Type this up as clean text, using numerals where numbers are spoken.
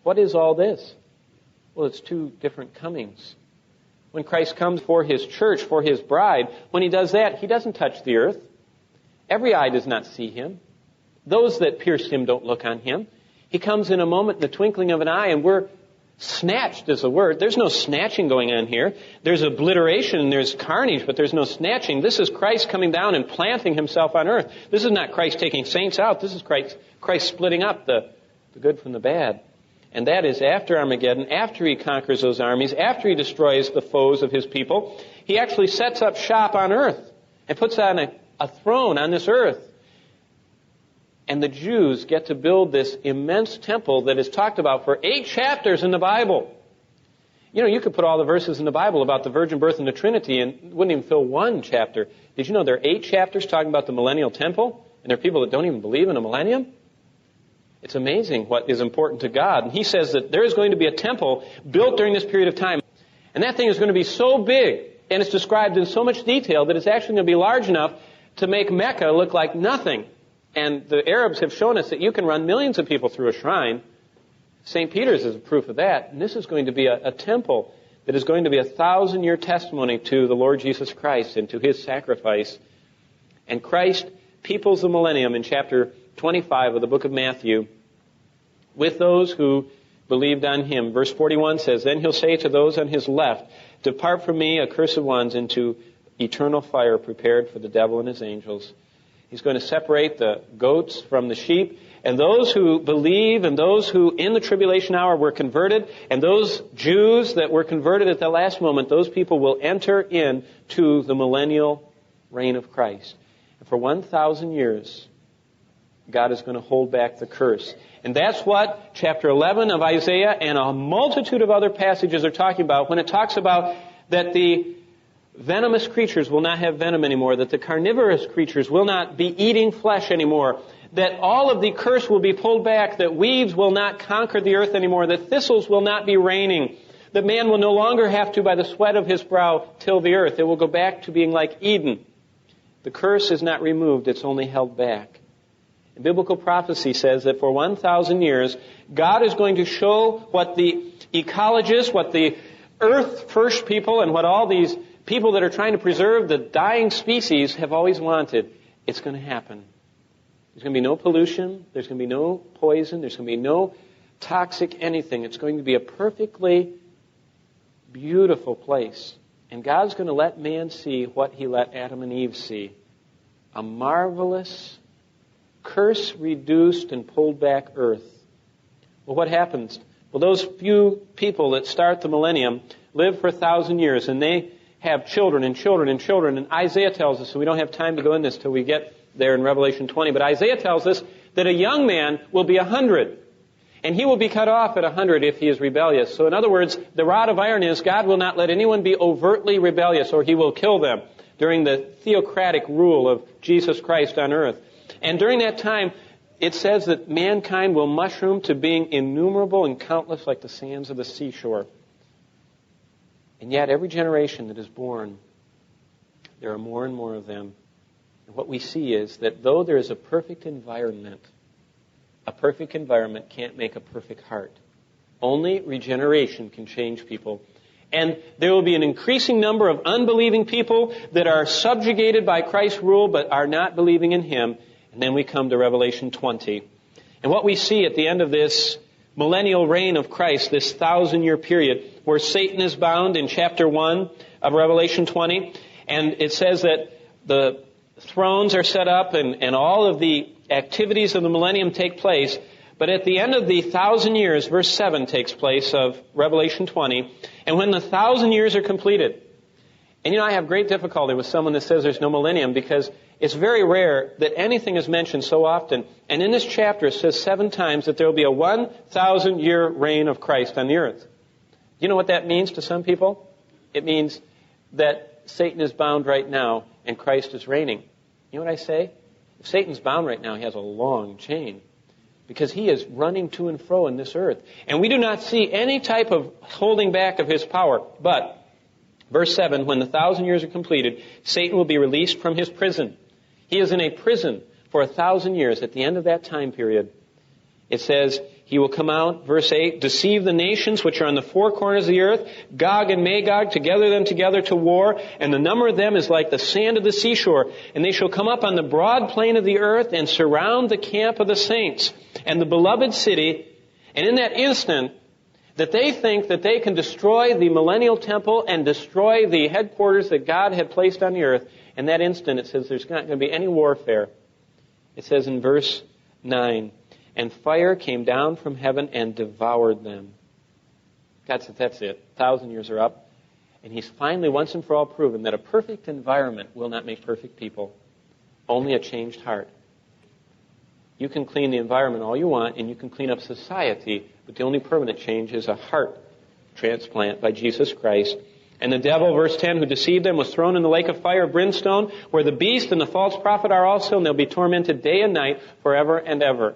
What is all this? Well, it's two different comings. When Christ comes for His church, for His bride, when He does that, He doesn't touch the earth. Every eye does not see Him. Those that pierce Him don't look on Him. He comes in a moment, in the twinkling of an eye, and we're snatched is the word. There's no snatching going on here. There's obliteration and there's carnage, but there's no snatching. This is Christ coming down and planting Himself on earth. This is not Christ taking saints out. This is Christ splitting up the good from the bad. And that is after Armageddon, after He conquers those armies, after He destroys the foes of His people. He actually sets up shop on earth and puts on a throne on this earth. And the Jews get to build this immense temple that is talked about for 8 chapters in the Bible. You know, you could put all the verses in the Bible about the virgin birth and the Trinity and it wouldn't even fill 1 chapter. Did you know there are 8 chapters talking about the millennial temple? And there are people that don't even believe in a millennium? It's amazing what is important to God. And He says that there is going to be a temple built during this period of time. And that thing is going to be so big, and it's described in so much detail, that it's actually going to be large enough to make Mecca look like nothing. And the Arabs have shown us that you can run millions of people through a shrine. St. Peter's is a proof of that. And this is going to be a temple that is going to be a 1,000-year testimony to the Lord Jesus Christ and to His sacrifice. And Christ peoples the millennium in chapter 25 of the book of Matthew with those who believed on Him. Verse 41 says, "Then He'll say to those on His left, 'Depart from me, accursed ones, into eternal fire prepared for the devil and his angels.'" He's going to separate the goats from the sheep. And those who believe and those who in the tribulation hour were converted, and those Jews that were converted at the last moment, those people will enter into the millennial reign of Christ. And for 1,000 years, God is going to hold back the curse. And that's what chapter 11 of Isaiah and a multitude of other passages are talking about when it talks about that the venomous creatures will not have venom anymore, that the carnivorous creatures will not be eating flesh anymore, that all of the curse will be pulled back, that weeds will not conquer the earth anymore, that thistles will not be reigning, that man will no longer have to, by the sweat of his brow, till the earth. It will go back to being like Eden. The curse is not removed, it's only held back. And biblical prophecy says that for 1,000 years, God is going to show what the ecologists, what the earth first people, and what all these people that are trying to preserve the dying species have always wanted. It's going to happen. There's going to be no pollution. There's going to be no poison. There's going to be no toxic anything. It's going to be a perfectly beautiful place. And God's going to let man see what He let Adam and Eve see. A marvelous, curse-reduced and pulled back earth. Well, what happens? Well, those few people that start the millennium live for 1,000 years, and they have children and children and children. And Isaiah tells us, and we don't have time to go in this till we get there in Revelation 20, but Isaiah tells us that a young man will be 100. And he will be cut off at 100 if he is rebellious. So in other words, the rod of iron is God will not let anyone be overtly rebellious or He will kill them during the theocratic rule of Jesus Christ on earth. And during that time, it says that mankind will mushroom to being innumerable and countless like the sands of the seashore. And yet every generation that is born, there are more and more of them. And what we see is that though there is a perfect environment can't make a perfect heart. Only regeneration can change people. And there will be an increasing number of unbelieving people that are subjugated by Christ's rule but are not believing in Him. And then we come to Revelation 20. And what we see at the end of this millennial reign of Christ, this 1,000-year period, where Satan is bound in chapter 1 of Revelation 20. And it says that the thrones are set up and all of the activities of the millennium take place. But at the end of the 1,000 years, verse 7 takes place of Revelation 20. And when the 1,000 years are completed, and I have great difficulty with someone that says there's no millennium because it's very rare that anything is mentioned so often. And in this chapter it says 7 times that there will be a 1,000-year reign of Christ on the earth. You know what that means to some people? It means that Satan is bound right now and Christ is reigning. You know what I say? If Satan's bound right now, he has a long chain because he is running to and fro in this earth. And we do not see any type of holding back of his power. But, verse 7, when the 1,000 years are completed, Satan will be released from his prison. He is in a prison for 1,000 years. At the end of that time period, it says He will come out, verse 8, deceive the nations which are on the four corners of the earth, Gog and Magog, to gather them together to war, and the number of them is like the sand of the seashore. And they shall come up on the broad plain of the earth and surround the camp of the saints and the beloved city. And in that instant, that they think that they can destroy the millennial temple and destroy the headquarters that God had placed on the earth, in that instant it says there's not going to be any warfare. It says in verse 9, and fire came down from heaven and devoured them. God said, that's it. 1,000 years are up. And He's finally once and for all proven that a perfect environment will not make perfect people. Only a changed heart. You can clean the environment all you want, and you can clean up society, but the only permanent change is a heart transplant by Jesus Christ. And the devil, verse 10, who deceived them, was thrown in the lake of fire of brimstone, where the beast and the false prophet are also, and they'll be tormented day and night forever and ever.